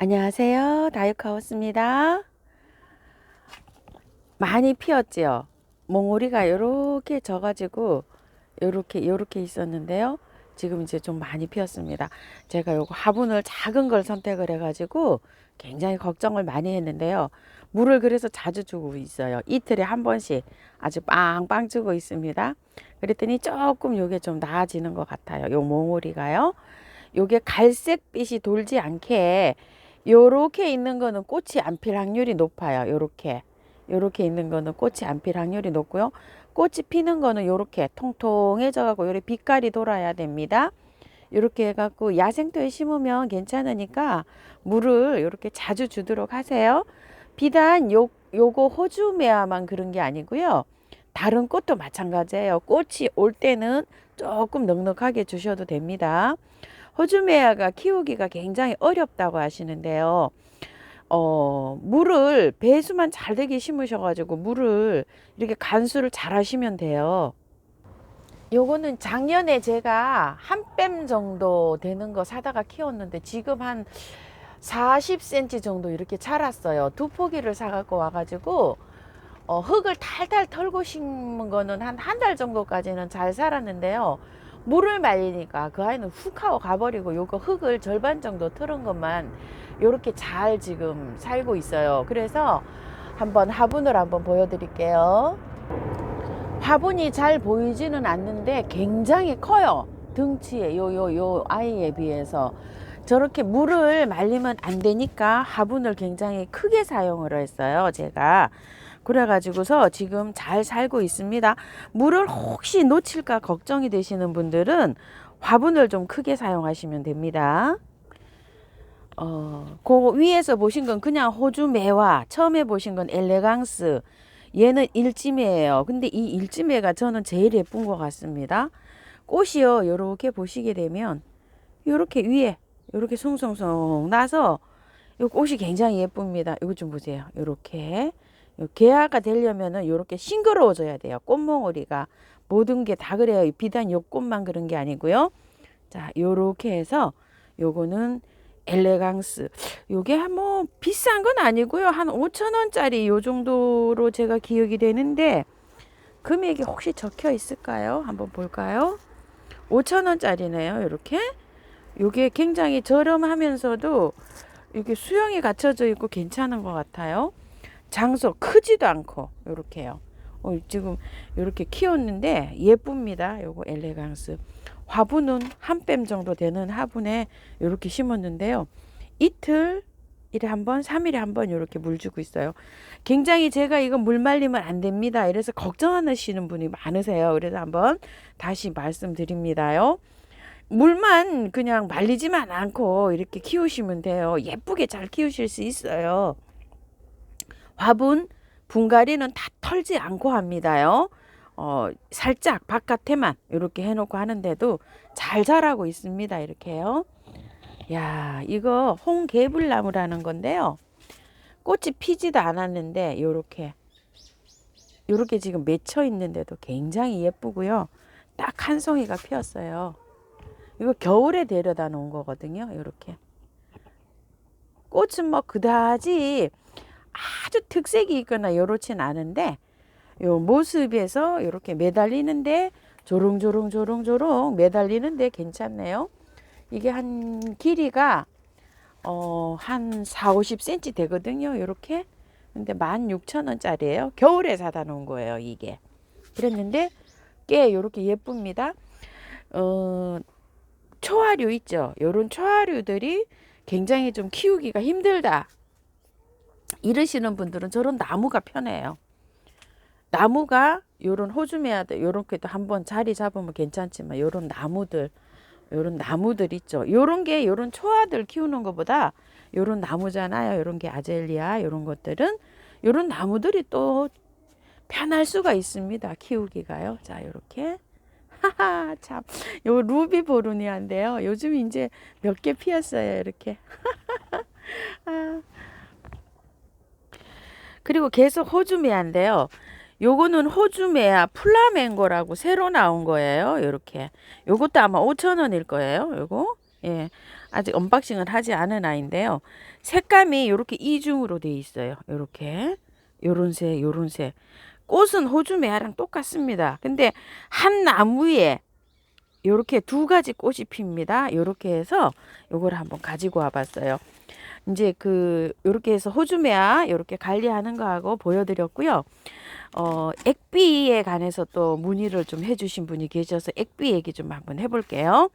안녕하세요. 다육하우스입니다. 많이 피었지요. 몽오리가 이렇게 져가지고 요렇게 있었는데요. 지금 이제 좀 많이 피었습니다. 제가 요거 화분을 작은 걸 선택을 해가지고 굉장히 걱정을 많이 했는데요. 물을 그래서 자주 주고 있어요. 이틀에 한 번씩 아주 빵빵 주고 있습니다. 그랬더니 조금 요게 좀 나아지는 것 같아요. 요 몽오리가요. 요게 갈색빛이 돌지 않게 요렇게 있는 거는 꽃이 안 필 확률이 높아요. 요렇게 있는 거는 꽃이 안 필 확률이 높고요. 꽃이 피는 거는 요렇게 통통해져 갖고 요렇게 빛깔이 돌아야 됩니다. 요렇게 해갖고 야생토에 심으면 괜찮으니까 물을 요렇게 자주 주도록 하세요. 비단 요거 호주메아만 그런 게 아니고요. 다른 꽃도 마찬가지예요. 꽃이 올 때는 조금 넉넉하게 주셔도 됩니다. 호주메아가 키우기가 굉장히 어렵다고 하시는데요. 물을 배수만 잘 되게 심으셔가지고 물을 이렇게 간수를 잘 하시면 돼요. 요거는 작년에 제가 한 뺨 정도 되는 거 사다가 키웠는데 지금 한 40cm 정도 이렇게 자랐어요. 두 포기를 사갖고 와가지고 흙을 탈탈 털고 심은 거는 한 달 정도까지는 잘 살았는데요. 물을 말리니까 그 아이는 훅 하고 가버리고 요거 흙을 절반 정도 털은 것만 요렇게 잘 지금 살고 있어요. 그래서 한번 화분을 한번 보여드릴게요. 화분이 잘 보이지는 않는데 굉장히 커요. 등치에 요 아이에 비해서. 저렇게 물을 말리면 안 되니까 화분을 굉장히 크게 사용을 했어요. 제가. 그래가지고서 지금 잘 살고 있습니다. 물을 혹시 놓칠까 걱정이 되시는 분들은 화분을 좀 크게 사용하시면 됩니다. 그 위에서 보신 건 그냥 호주 매화, 처음에 보신 건 엘레강스, 얘는 일지매예요. 근데 이 일지매가 저는 제일 예쁜 것 같습니다. 꽃이요, 요렇게 보시게 되면 요렇게 위에 요렇게 송송송 나서 요 꽃이 굉장히 예쁩니다. 이거 좀 보세요. 요렇게 개화가 되려면은 요렇게 싱그러워져야 돼요. 꽃몽오리가 모든 게 다 그래요. 비단 요 꽃만 그런 게 아니고요. 자, 요렇게 해서 요거는 엘레강스. 요게 뭐 비싼 건 아니고요. 한 5,000원짜리 요 정도로 제가 기억이 되는데 금액이 혹시 적혀 있을까요? 한번 볼까요? 5,000원짜리네요. 이렇게. 요게 굉장히 저렴하면서도 이게 수영이 갖춰져 있고 괜찮은 것 같아요. 장소 크지도 않고 요렇게요. 지금 요렇게 키웠는데 예쁩니다. 요거 엘레강스. 화분은 한 뺨 정도 되는 화분에 요렇게 심었는데요. 이틀 일에 한 번, 3일에 한 번 이렇게 물 주고 있어요. 굉장히 제가 이거 물 말리면 안 됩니다. 이래서 걱정하시는 분이 많으세요. 그래서 한번 다시 말씀드립니다요. 물만 그냥 말리지만 않고 이렇게 키우시면 돼요. 예쁘게 잘 키우실 수 있어요. 화분 분갈이는 다 털지 않고 합니다요. 살짝 바깥에만 이렇게 해놓고 하는데도 잘 자라고 있습니다. 이렇게요. 야, 이거 홍개불나무라는 건데요. 꽃이 피지도 않았는데 요렇게 지금 맺혀 있는데도 굉장히 예쁘고요. 딱 한 송이가 피었어요. 이거 겨울에 데려다 놓은 거거든요. 요렇게. 꽃은 뭐 그다지 아주 특색이 있거나 요렇진 않은데 요 모습에서 이렇게 매달리는데 조롱조롱 매달리는데 괜찮네요. 이게 한 길이가 한 4, 50cm 되거든요. 요렇게. 근데 16,000원짜리예요. 겨울에 사다 놓은 거예요, 이게. 그랬는데 꽤 요렇게 예쁩니다. 초화류 있죠. 요런 초화류들이 굉장히 좀 키우기가 힘들다 이러시는 분들은 저런 나무가 편해요. 나무가 요런 호주메아들 요렇게도 한번 자리 잡으면 괜찮지만 요런 나무들 있죠. 요런 게 요런 초아들 키우는 것보다 요런 나무잖아요. 요런 게 아젤리아 요런 것들은 요런 나무들이 또 편할 수가 있습니다. 키우기가요. 자, 요렇게. 하하, 참. 요 루비보르니아인데요. 요즘 이제 몇 개 피었어요. 이렇게. 아. 그리고 계속 호주메아인데요. 요거는 호주메아 플라멩고라고 새로 나온 거예요. 요렇게. 요것도 아마 5,000원일 거예요. 요거. 예. 아직 언박싱을 하지 않은 아이인데요. 색감이 이렇게 이중으로 돼 있어요. 이렇게 요런 색, 요런 색. 꽃은 호주 매화랑 똑같습니다. 근데 한 나무에 요렇게 두 가지 꽃이 핍니다. 요렇게 해서 요걸 한번 가지고 와봤어요. 이제 요렇게 해서 호주 매화 요렇게 관리하는 거하고 보여드렸고요. 액비에 관해서 또 문의를 좀 해주신 분이 계셔서 액비 얘기 좀 한번 해볼게요.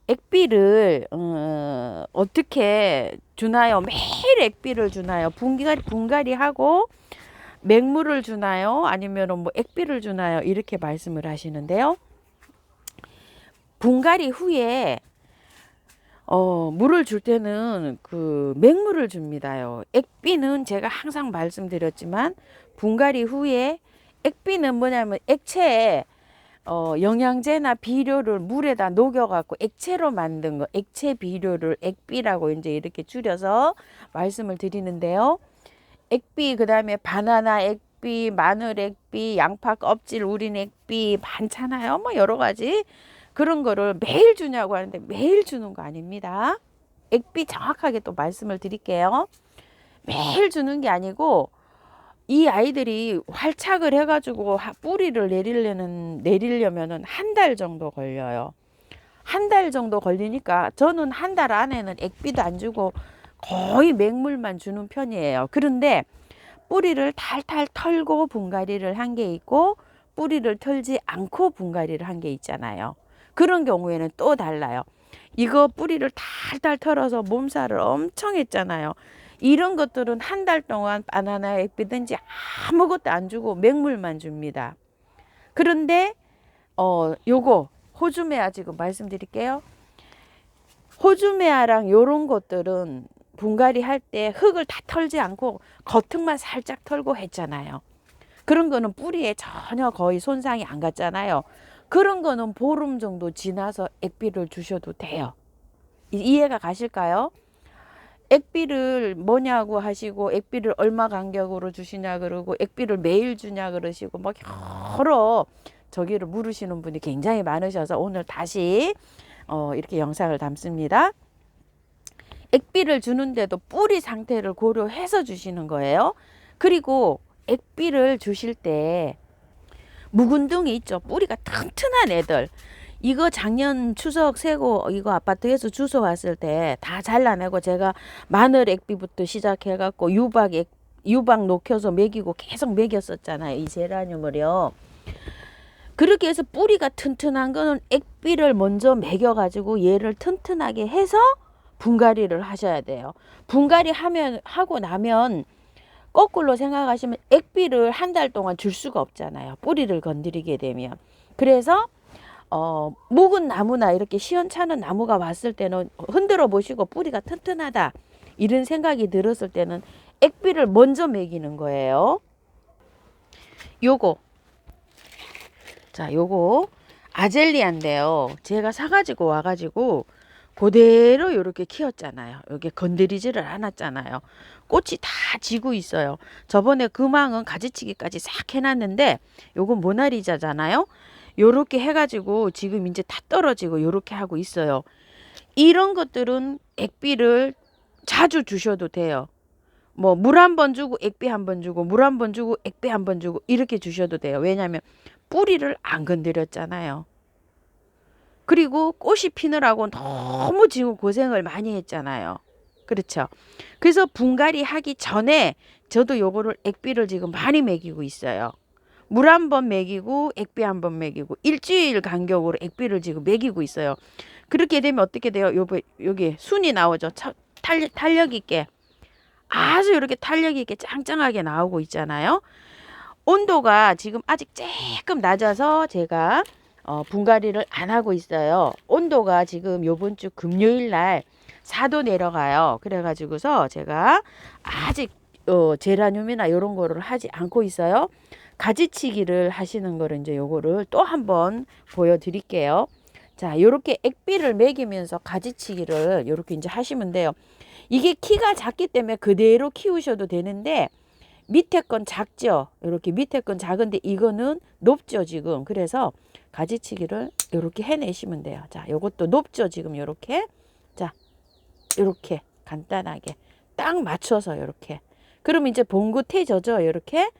액비를 어떻게 주나요? 매일 액비를 주나요? 분갈이하고 맹물을 주나요? 아니면 뭐 액비를 주나요? 이렇게 말씀을 하시는데요. 분갈이 후에 물을 줄 때는 맹물을 줍니다요. 액비는 제가 항상 말씀드렸지만 분갈이 후에 액비는 뭐냐면 액체에 영양제나 비료를 물에다 녹여갖고 액체로 만든 거, 액체 비료를 액비라고 이제 이렇게 줄여서 말씀을 드리는데요. 액비, 그 다음에 바나나 액비, 마늘 액비, 양파 껍질 우린 액비 많잖아요. 뭐 여러 가지 그런 거를 매일 주냐고 하는데 매일 주는 거 아닙니다. 액비 정확하게 또 말씀을 드릴게요. 매일 주는 게 아니고 이 아이들이 활착을 해가지고 뿌리를 내리려면은 한 달 정도 걸려요. 한 달 정도 걸리니까 저는 한 달 안에는 액비도 안 주고 거의 맹물만 주는 편이에요. 그런데 뿌리를 탈탈 털고 분갈이를 한 게 있고 뿌리를 털지 않고 분갈이를 한 게 있잖아요. 그런 경우에는 또 달라요. 이거 뿌리를 탈탈 털어서 몸살을 엄청 했잖아요. 이런 것들은 한 달 동안 바나나 액비든지 아무것도 안 주고 맹물만 줍니다. 그런데 요거 호주매화 지금 말씀드릴게요. 호주매화랑 요런 것들은 분갈이 할 때 흙을 다 털지 않고 겉흙만 살짝 털고 했잖아요. 그런 거는 뿌리에 전혀 거의 손상이 안 갔잖아요. 그런 거는 보름 정도 지나서 액비를 주셔도 돼요. 이해가 가실까요? 액비를 뭐냐고 하시고 액비를 얼마 간격으로 주시냐 그러고 액비를 매일 주냐 그러시고 막 여러 저기를 물으시는 분이 굉장히 많으셔서 오늘 다시 이렇게 영상을 담습니다. 액비를 주는데도 뿌리 상태를 고려해서 주시는 거예요. 그리고 액비를 주실 때 묵은둥이 있죠. 뿌리가 튼튼한 애들. 이거 작년 추석 세고 이거 아파트에서 주워 왔을 때 다 잘라내고 제가 마늘 액비부터 시작해 갖고 유박 녹여서 먹이고 계속 먹였었잖아요. 이 제라늄을요. 그렇게 해서 뿌리가 튼튼한 거는 액비를 먼저 먹여 가지고 얘를 튼튼하게 해서 분갈이를 하셔야 돼요. 분갈이 하고 나면 거꾸로 생각하시면 액비를 한 달 동안 줄 수가 없잖아요. 뿌리를 건드리게 되면. 그래서 묵은 나무나 이렇게 시원찮은 나무가 왔을 때는 흔들어 보시고 뿌리가 튼튼하다 이런 생각이 들었을 때는 액비를 먼저 먹이는 거예요. 요거 아젤리아인데요. 제가 사가지고 와가지고 그대로 이렇게 키웠잖아요. 이렇게 건드리지를 않았잖아요. 꽃이 다 지고 있어요. 저번에 금황은 가지치기까지 싹 해놨는데 요건 모나리자잖아요. 요렇게 해가지고 지금 이제 다 떨어지고 요렇게 하고 있어요. 이런 것들은 액비를 자주 주셔도 돼요. 뭐 물 한 번 주고 액비 한 번 주고 물 한 번 주고 액비 한 번 주고 이렇게 주셔도 돼요. 왜냐하면 뿌리를 안 건드렸잖아요. 그리고 꽃이 피느라고 너무 지금 고생을 많이 했잖아요. 그렇죠. 그래서 분갈이 하기 전에 저도 요거를 액비를 지금 많이 먹이고 있어요. 물 한 번 먹이고 액비 한 번 먹이고 일주일 간격으로 액비를 지금 먹이고 있어요. 그렇게 되면 어떻게 돼요? 여기 순이 나오죠. 탄력 있게 아주 이렇게 탄력 있게 짱짱하게 나오고 있잖아요. 온도가 지금 아직 조금 낮아서 제가 분갈이를 안 하고 있어요. 온도가 지금 요번 주 금요일 날 4도 내려가요. 그래가지고서 제가 아직 제라늄이나 이런 거를 하지 않고 있어요. 가지치기를 하시는 거를 이제 요거를 또 한번 보여드릴게요. 자, 요렇게 액비를 먹이면서 가지치기를 요렇게 이제 하시면 돼요. 이게 키가 작기 때문에 그대로 키우셔도 되는데 밑에 건 작죠. 이렇게 밑에 건 작은데 이거는 높죠 지금. 그래서 가지치기를 이렇게 해내시면 돼요. 자, 요것도 높죠 지금 이렇게. 자, 요렇게 간단하게 딱 맞춰서 요렇게. 그럼 이제 봉긋해져죠. 요렇게.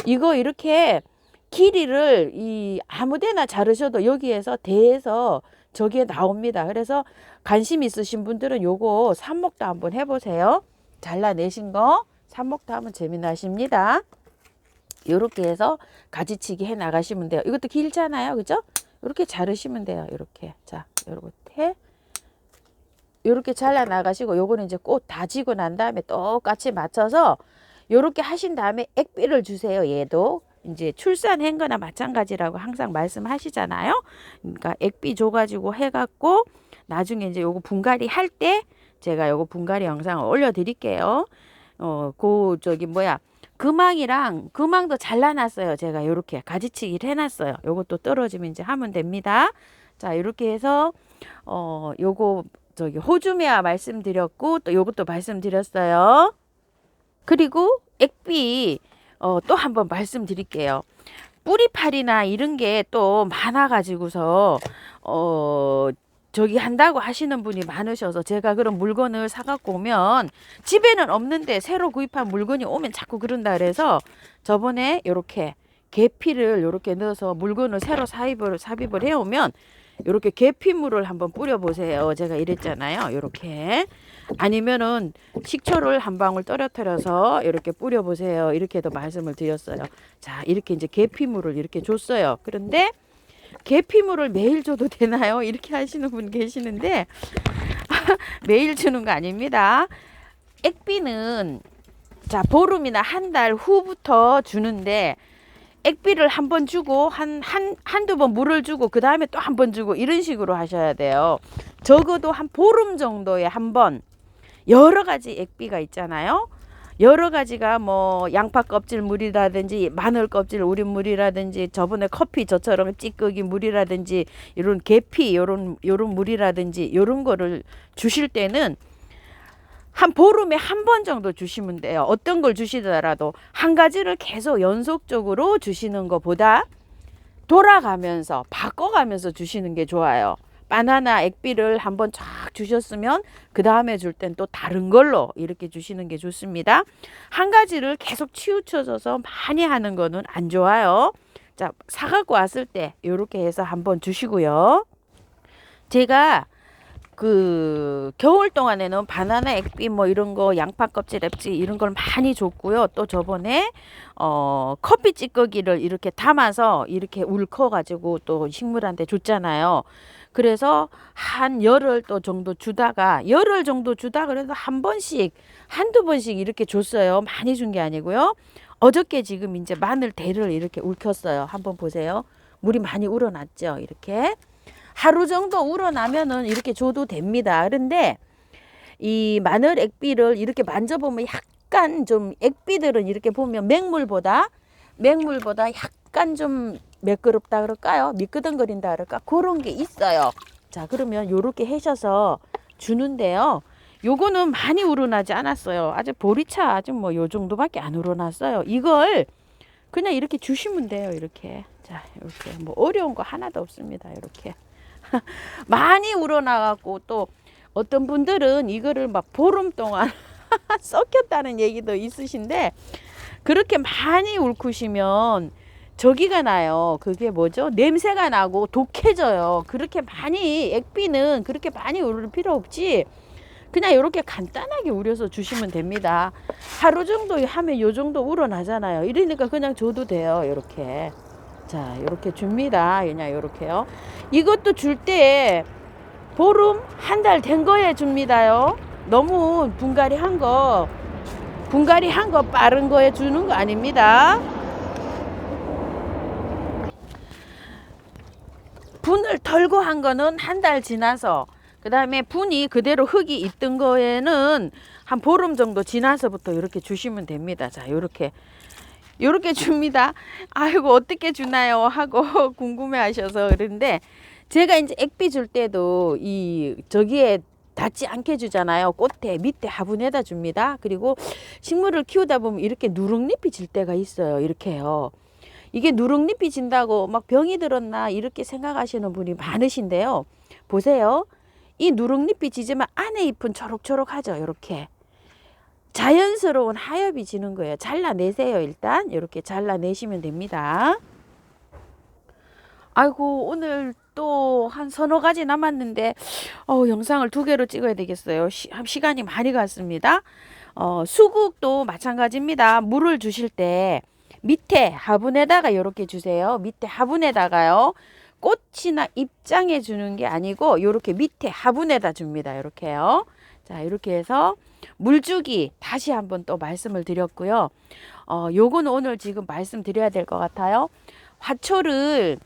이거 이렇게 길이를 이 아무데나 자르셔도 여기에서 대에서 저게 나옵니다. 그래서 관심 있으신 분들은 요거 삽목도 한번 해보세요. 잘라내신 거 삽목도 하면 재미나십니다. 요렇게 해서 가지치기 해 나가시면 돼요. 이것도 길잖아요. 그죠? 이렇게 자르시면 돼요. 이렇게. 자, 요렇게. 요렇게 잘라 나가시고 요거는 이제 꽃 다지고 난 다음에 똑같이 맞춰서 요렇게 하신 다음에 액비를 주세요. 얘도 이제 출산한 거나 마찬가지라고 항상 말씀하시잖아요. 그러니까 액비 줘가지고 해갖고 나중에 이제 요거 분갈이 할 때 제가 요거 분갈이 영상을 올려드릴게요. 저기 뭐야 금황도 잘라놨어요. 제가 요렇게 가지치기를 해놨어요. 요것도 떨어지면 이제 하면 됩니다. 자, 이렇게 해서 요거 저기 호주매화 말씀드렸고 또 요것도 말씀드렸어요. 그리고 액비 또 한번 말씀드릴게요. 뿌리팔이나 이런 게 또 많아 가지고서 저기 한다고 하시는 분이 많으셔서 제가 그런 물건을 사갖고 오면 집에는 없는데 새로 구입한 물건이 오면 자꾸 그런다 그래서 저번에 요렇게 계피를 요렇게 넣어서 물건을 새로 삽입을 해오면 요렇게 계피물을 한번 뿌려보세요. 제가 이랬잖아요. 요렇게. 아니면은 식초를 한 방울 떨어뜨려서 이렇게 뿌려보세요. 이렇게도 말씀을 드렸어요. 자, 이렇게 이제 계피물을 이렇게 줬어요. 그런데 계피물을 매일 줘도 되나요? 이렇게 하시는 분 계시는데 매일 주는 거 아닙니다. 액비는 자, 보름이나 한 달 후부터 주는데 액비를 한 번 주고 한두 번 물을 주고 그 다음에 또 한 번 주고 이런 식으로 하셔야 돼요. 적어도 한 보름 정도에 한 번. 여러 가지 액비가 있잖아요. 여러 가지가 뭐 양파 껍질 물이라든지 마늘 껍질 우린 물이라든지 저번에 커피 저처럼 찌꺼기 물이라든지 이런 계피 요런 물이라든지 이런 거를 주실 때는 한 보름에 한 번 정도 주시면 돼요. 어떤 걸 주시더라도 한 가지를 계속 연속적으로 주시는 것보다 돌아가면서 바꿔가면서 주시는 게 좋아요. 바나나 액비를 한번 쫙 주셨으면 그 다음에 줄 땐 또 다른 걸로 이렇게 주시는 게 좋습니다. 한 가지를 계속 치우쳐져서 많이 하는 거는 안 좋아요. 자, 사갖고 왔을 때 이렇게 해서 한번 주시고요. 제가 그 겨울 동안에는 바나나 액비 뭐 이런 거 양파 껍질 액비 이런 걸 많이 줬고요. 또 저번에 커피 찌꺼기를 이렇게 담아서 이렇게 울커 가지고 또 식물한테 줬잖아요. 그래서 한 열흘 또 정도 주다가 열흘 정도 주다 그래서 한 번씩 한두 번씩 이렇게 줬어요. 많이 준 게 아니고요. 어저께 지금 이제 마늘 대를 이렇게 울켰어요. 한번 보세요. 물이 많이 우러났죠. 이렇게 하루 정도 우러나면은 이렇게 줘도 됩니다. 그런데 이 마늘 액비를 이렇게 만져보면 약간 좀 액비들은 이렇게 보면 맹물보다 약간 좀 매끄럽다 그럴까요? 미끄덩거린다 그럴까? 그런 게 있어요. 자, 그러면 요렇게 해셔서 주는데요. 요거는 많이 우러나지 않았어요. 아직 보리차 아직 뭐 요 정도밖에 안 우러났어요. 이걸 그냥 이렇게 주시면 돼요. 이렇게. 자, 이렇게 뭐 어려운 거 하나도 없습니다. 이렇게. 많이 우러나갖고 또 어떤 분들은 이거를 막 보름 동안 썩혔다는 얘기도 있으신데 그렇게 많이 울크시면 저기가 나요. 그게 뭐죠? 냄새가 나고 독해져요. 그렇게 많이 액비는 그렇게 많이 우릴 필요 없지. 그냥 이렇게 간단하게 우려서 주시면 됩니다. 하루 정도 하면 요 정도 우러나잖아요. 이러니까 그냥 줘도 돼요. 이렇게. 자, 이렇게 줍니다. 그냥 이렇게요. 이것도 줄 때 보름 한 달 된 거에 줍니다요. 너무 분갈이 한 거 빠른 거에 주는 거 아닙니다. 분을 털고 한 거는 한 달 지나서 그 다음에 분이 그대로 흙이 있던 거에는 한 보름 정도 지나서부터 이렇게 주시면 됩니다. 자, 요렇게 줍니다. 아이고 어떻게 주나요 하고 궁금해 하셔서 그런데 제가 이제 액비 줄 때도 이 저기에 닿지 않게 주잖아요. 꽃에 밑에 화분에다 줍니다. 그리고 식물을 키우다 보면 이렇게 누룩잎이 질 때가 있어요. 이렇게요. 이게 누룩잎이 진다고 막 병이 들었나 이렇게 생각하시는 분이 많으신데요. 보세요. 이 누렁잎이 지지만 안에 잎은 초록초록하죠. 이렇게 자연스러운 하엽이 지는 거예요. 잘라내세요. 일단 이렇게 잘라내시면 됩니다. 아이고 오늘 또 한 서너 가지 남았는데 영상을 2개로 찍어야 되겠어요. 시간이 많이 갔습니다. 수국도 마찬가지입니다. 물을 주실 때 밑에 화분에다가 이렇게 주세요. 밑에 화분에다가요. 꽃이나 입장에 주는 게 아니고 이렇게 밑에 화분에다 줍니다. 이렇게요. 자, 이렇게 해서 물주기 다시 한번 또 말씀을 드렸고요. 요거는 오늘 지금 말씀드려야 될 것 같아요. 화초를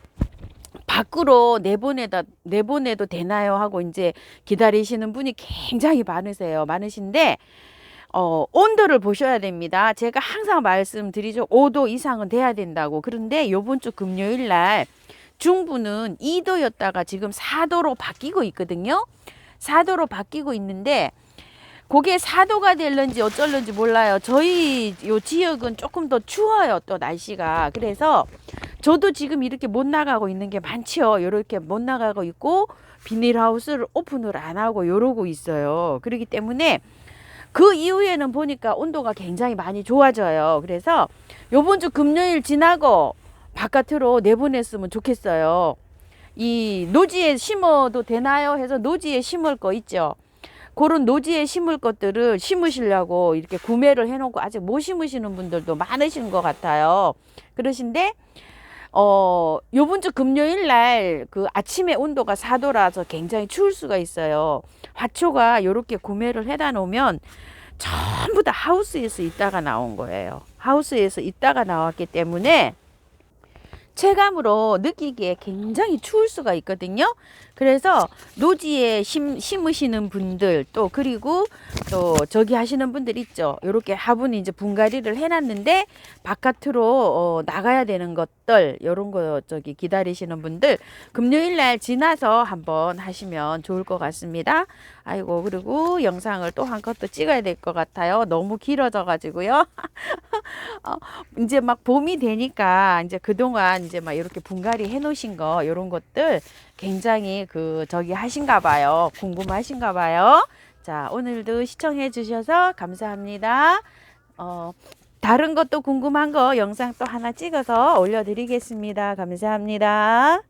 밖으로 내보내도 되나요? 하고 이제 기다리시는 분이 굉장히 많으신데, 온도를 보셔야 됩니다. 제가 항상 말씀드리죠. 5도 이상은 돼야 된다고. 그런데 요번 주 금요일 날 중부는 2도였다가 지금 4도로 바뀌고 있거든요. 4도로 바뀌고 있는데, 그게 4도가 될런지 어쩔런지 몰라요. 저희 요 지역은 조금 더 추워요. 또 날씨가. 그래서 저도 지금 이렇게 못 나가고 있는 게 많지요. 이렇게 못 나가고 있고 비닐하우스를 오픈을 안 하고 이러고 있어요. 그렇기 때문에 그 이후에는 보니까 온도가 굉장히 많이 좋아져요. 그래서 요번 주 금요일 지나고 바깥으로 내보냈으면 좋겠어요. 이 노지에 심어도 되나요? 해서 노지에 심을 거 있죠. 그런 노지에 심을 것들을 심으시려고 이렇게 구매를 해놓고 아직 못 심으시는 분들도 많으신 것 같아요. 그러신데 요번 주 금요일 날 그 아침에 온도가 4도라서 굉장히 추울 수가 있어요. 화초가 요렇게 구매를 해다 놓으면 전부 다 하우스에서 있다가 나온 거예요. 하우스에서 있다가 나왔기 때문에 체감으로 느끼기에 굉장히 추울 수가 있거든요. 그래서 노지에 심으시는 분들 또 그리고 또 저기 하시는 분들 있죠. 이렇게 화분이 이제 분갈이를 해놨는데 바깥으로 나가야 되는 것들 이런 거 저기 기다리시는 분들 금요일 날 지나서 한번 하시면 좋을 것 같습니다. 아이고 그리고 영상을 또 한 컷 더 찍어야 될 것 같아요. 너무 길어져 가지고요. 이제 막 봄이 되니까 이제 그동안 이제 막 이렇게 분갈이 해 놓으신 거 이런 것들 굉장히 저기 하신가 봐요. 궁금하신가 봐요. 자, 오늘도 시청해 주셔서 감사합니다. 다른 것도 궁금한 거 영상 또 하나 찍어서 올려드리겠습니다. 감사합니다.